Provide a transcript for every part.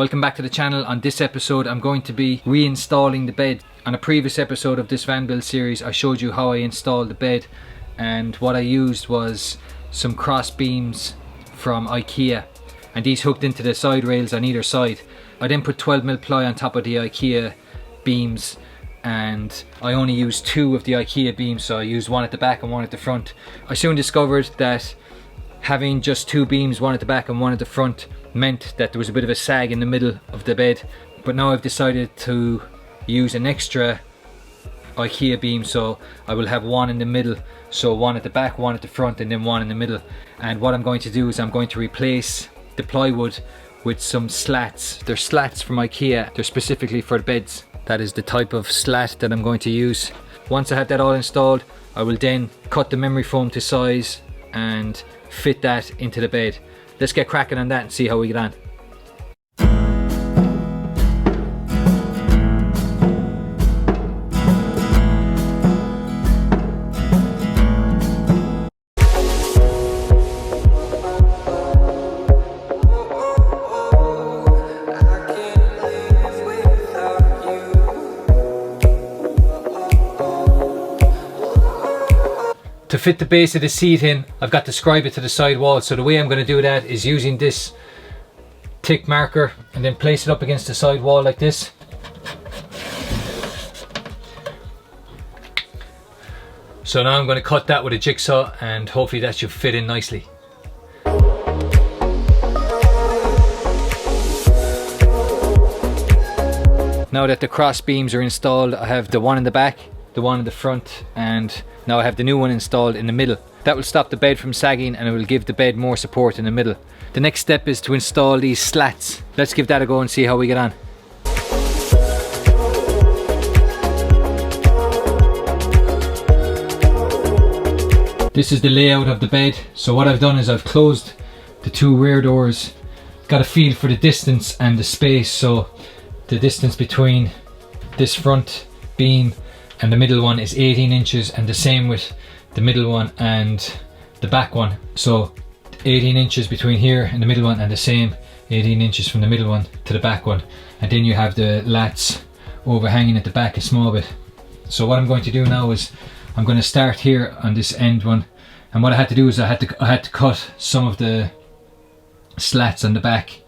Welcome back to the channel. On this episode I'm going to be reinstalling the bed. On a previous episode of this van build series I showed you how I installed the bed, and what I used was some cross beams from Ikea, and these hooked into the side rails on either side. I then put 12mm ply on top of the Ikea beams, and I only used 2 of the Ikea beams, so I used one at the back and one at the front. I soon discovered that having just 2 beams, one at the back and one at the front, meant that there was a bit of a sag in the middle of the bed. But now I've decided to use an extra Ikea beam, so I will have one in the middle, so one at the back, one at the front, and then one in the middle. And what I'm going to do is I'm going to replace the plywood with some slats. They're slats from Ikea, they're specifically for the beds. That is the type of slat that I'm going to use. Once I have that all installed, I will then cut the memory foam to size and fit that into the bed. Let's get cracking on that and see how we get on. To fit the base of the seat in, I've got to scribe it to the side wall. So the way I'm going to do that is using this tick marker and then place it up against the side wall like this. So now I'm going to cut that with a jigsaw and hopefully that should fit in nicely. Now that the cross beams are installed, I have the one in the back, the one in the front, and now I have the new one installed in the middle. That will stop the bed from sagging and it will give the bed more support in the middle. The next step is to install these slats. Let's give that a go and see how we get on. This is the layout of the bed. So what I've done is I've closed the 2 rear doors, got a feel for the distance and the space. So the distance between this front beam and the middle one is 18 inches, and the same with the middle one and the back one. So 18 inches between here and the middle one, and the same 18 inches from the middle one to the back one. And then you have the lats overhanging at the back a small bit. So what I'm going to do now is I'm going to start here on this end one, and what I had to do is I had to cut some of the slats on the back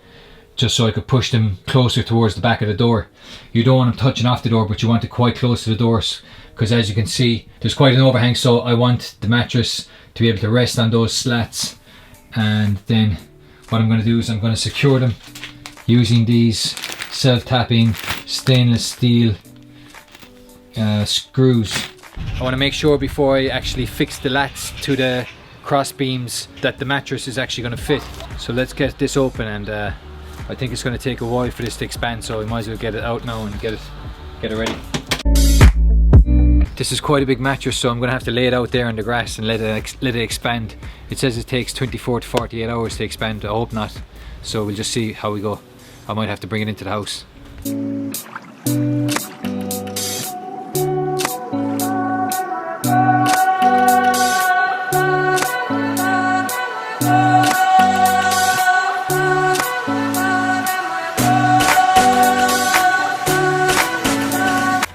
just so I could push them closer towards the back of the door. You don't want them touching off the door, but you want it quite close to the doors, because as you can see there's quite an overhang, so I want the mattress to be able to rest on those slats. And then what I'm going to do is I'm going to secure them using these self-tapping stainless steel screws. I want to make sure before I actually fix the lats to the cross beams that the mattress is actually going to fit. So let's get this open, and I think it's going to take a while for this to expand, so we might as well get it out now and get it ready. This is quite a big mattress, so I'm going to have to lay it out there in the grass and let it expand. It says it takes 24 to 48 hours to expand. I hope not, so we'll just see how we go. I might have to bring it into the house.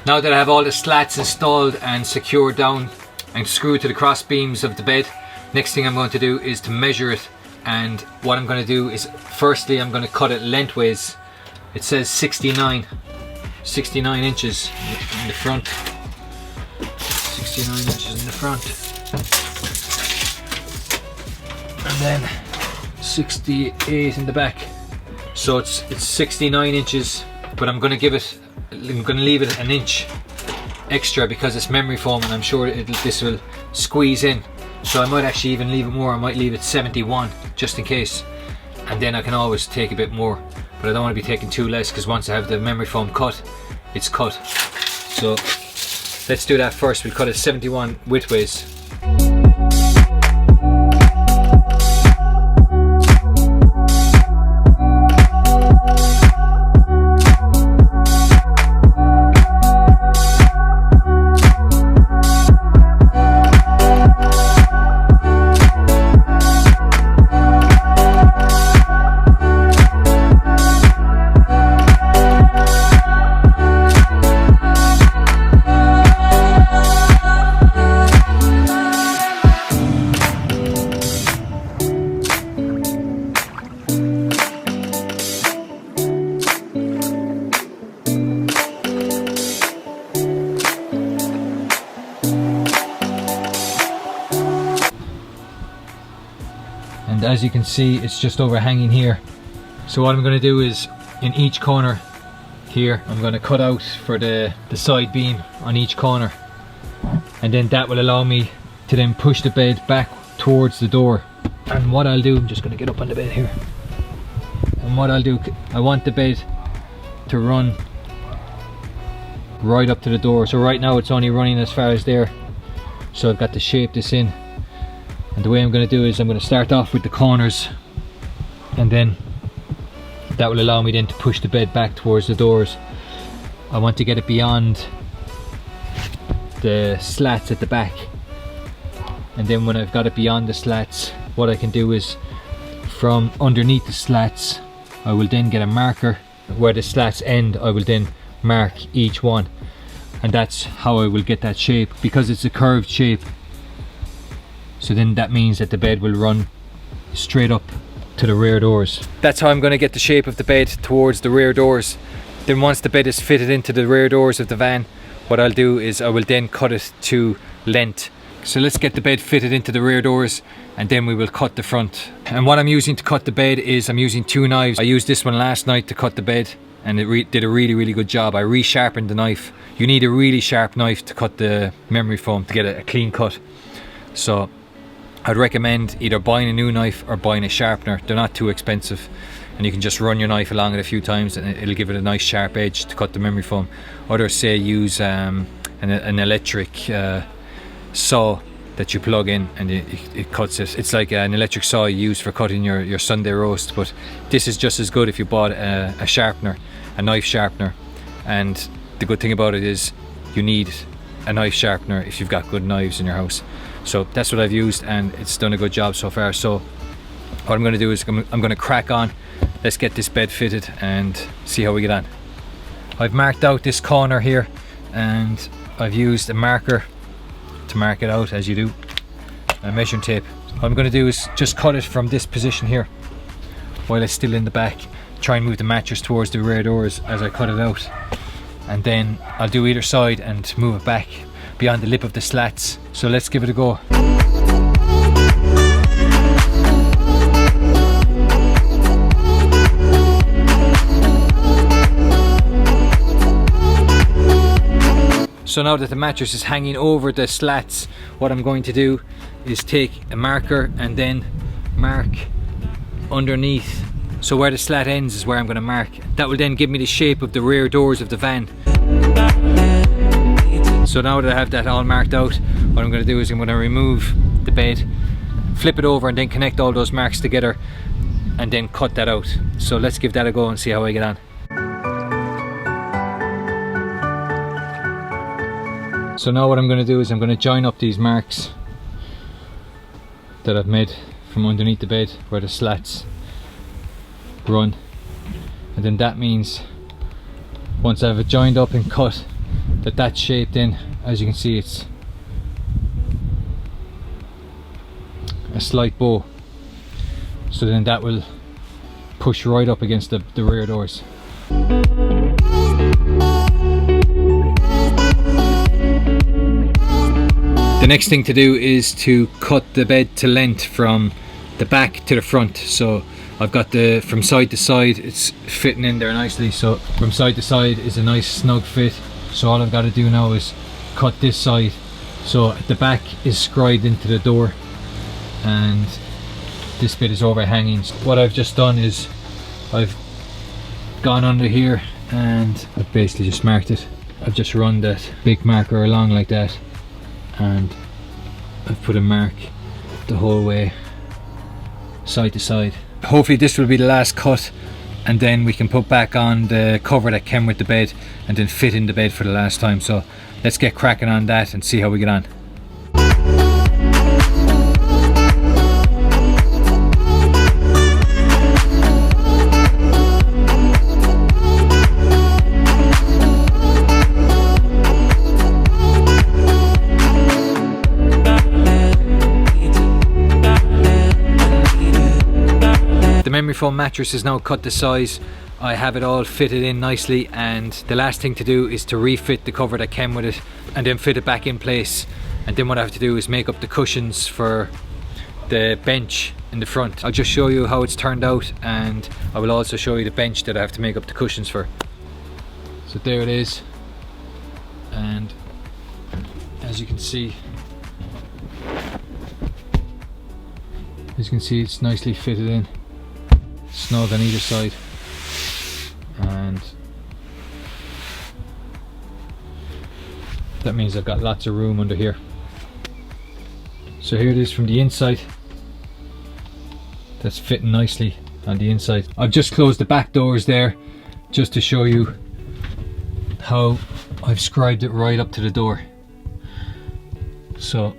Now that I have all the slats installed and secured down and screwed to the cross beams of the bed, next thing I'm going to do is to measure it. And what I'm going to do is, firstly I'm going to cut it lengthways. It says 69 inches in the front, 69 inches in the front, and then 68 in the back. So it's 69 inches, but I'm going to leave it an inch extra because it's memory foam, and I'm sure this will squeeze in. So I might actually even leave it more. I might leave it 71 just in case, and then I can always take a bit more, but I don't want to be taking too less, because once I have the memory foam cut, it's cut. So let's do that first. We'll cut it 71 widthways. as you can see, it's just overhanging here. So what I'm going to do is, in each corner here, I'm going to cut out for the side beam on each corner, and then that will allow me to then push the bed back towards the door. And what I'll do, I'm just going to get up on the bed here, and what I'll do, I want the bed to run right up to the door. So right now it's only running as far as there, so I've got to shape this in. And the way I'm going to do is I'm going to start off with the corners, and then that will allow me then to push the bed back towards the doors. I want to get it beyond the slats at the back, and then when I've got it beyond the slats, what I can do is from underneath the slats I will then get a marker where the slats end. I will then mark each one, and that's how I will get that shape, because it's a curved shape. So then that means that the bed will run straight up to the rear doors. That's how I'm going to get the shape of the bed towards the rear doors. Then once the bed is fitted into the rear doors of the van, what I'll do is I will then cut it to length. So let's get the bed fitted into the rear doors, and then we will cut the front. And what I'm using to cut the bed is I'm using 2 knives. I used this one last night to cut the bed, and it did a really good job. I resharpened the knife. You need a really sharp knife to cut the memory foam to get a clean cut. So I'd recommend either buying a new knife or buying a sharpener. They're not too expensive, and you can just run your knife along it a few times and it'll give it a nice sharp edge to cut the memory foam. Others say use an electric saw that you plug in, and it cuts it. It's like an electric saw you use for cutting your Sunday roast, but this is just as good if you bought a sharpener, a knife sharpener. And the good thing about it is you need a knife sharpener if you've got good knives in your house. So that's what I've used, and it's done a good job so far. So what I'm going to do is I'm going to crack on. Let's get this bed fitted and see how we get on. I've marked out this corner here, and I've used a marker to mark it out, as you do, and a measuring tape. What I'm going to do is just cut it from this position here while it's still in the back. Try and move the mattress towards the rear doors as I cut it out, and then I'll do either side and move it back beyond the lip of the slats. So let's give it a go. So now that the mattress is hanging over the slats, what I'm going to do is take a marker and then mark underneath. So where the slat ends is where I'm going to mark. That will then give me the shape of the rear doors of the van. So now that I have that all marked out, what I'm going to do is I'm going to remove the bed, flip it over, and then connect all those marks together, and then cut that out. So let's give that a go and see how I get on. So now what I'm going to do is I'm going to join up these marks that I've made from underneath the bed where the slats run, and then that means once I have it joined up and cut, that's shaped in. As you can see, it's a slight bow, so then that will push right up against the rear doors. The next thing to do is to cut the bed to length from the back to the front. So I've got from side to side, it's fitting in there nicely. So from side to side is a nice snug fit. So all I've got to do now is cut this side, so the back is scribed into the door and this bit is overhanging. So what I've just done is I've gone under here and I've basically just marked it. I've just run that big marker along like that, and I've put a mark the whole way side to side. Hopefully this will be the last cut, and then we can put back on the cover that came with the bed and then fit in the bed for the last time. So let's get cracking on that and see how we get on. The memory foam mattress is now cut to size. I have it all fitted in nicely, and the last thing to do is to refit the cover that came with it and then fit it back in place. And then what I have to do is make up the cushions for the bench in the front. I'll just show you how it's turned out, and I will also show you the bench that I have to make up the cushions for. So there it is, and as you can see it's nicely fitted in, snug on either side, and that means I've got lots of room under here. So here it is from the inside. That's fitting nicely on the inside. I've just closed the back doors there just to show you how I've scribed it right up to the door. So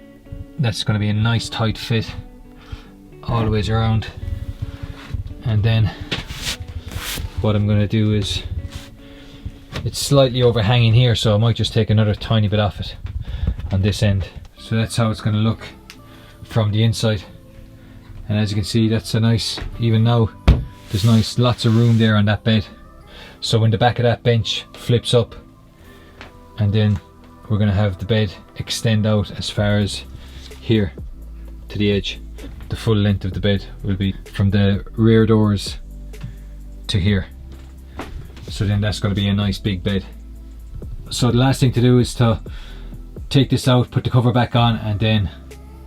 that's going to be a nice tight fit all the ways around. And then what I'm going to do is, it's slightly overhanging here, so I might just take another tiny bit off it on this end. So that's how it's going to look from the inside. And as you can see, that's a nice, even now there's lots of room there on that bed. So when the back of that bench flips up, and then we're going to have the bed extend out as far as here to the edge. The full length of the bed will be from the rear doors to here. So then that's going to be a nice big bed. So the last thing to do is to take this out, put the cover back on, and then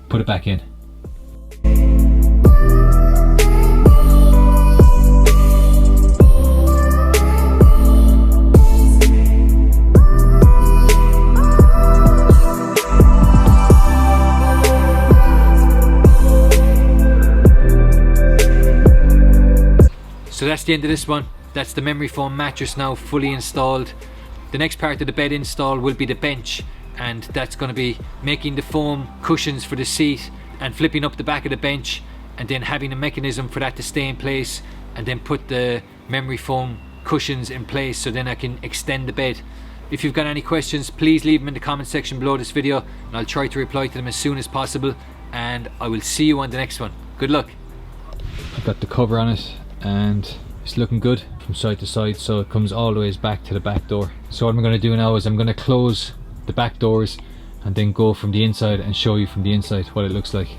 put it back in. So that's the end of this one. That's the memory foam mattress now fully installed. The next part of the bed install will be the bench, and that's going to be making the foam cushions for the seat and flipping up the back of the bench, and then having a mechanism for that to stay in place, and then put the memory foam cushions in place so then I can extend the bed. If you've got any questions, please leave them in the comment section below this video, and I'll try to reply to them as soon as possible, and I will see you on the next one. Good luck. I've got the cover on it and it's looking good from side to side, so it comes all the way back to the back door. So what I'm going to do now is I'm going to close the back doors and then go from the inside and show you from the inside what it looks like.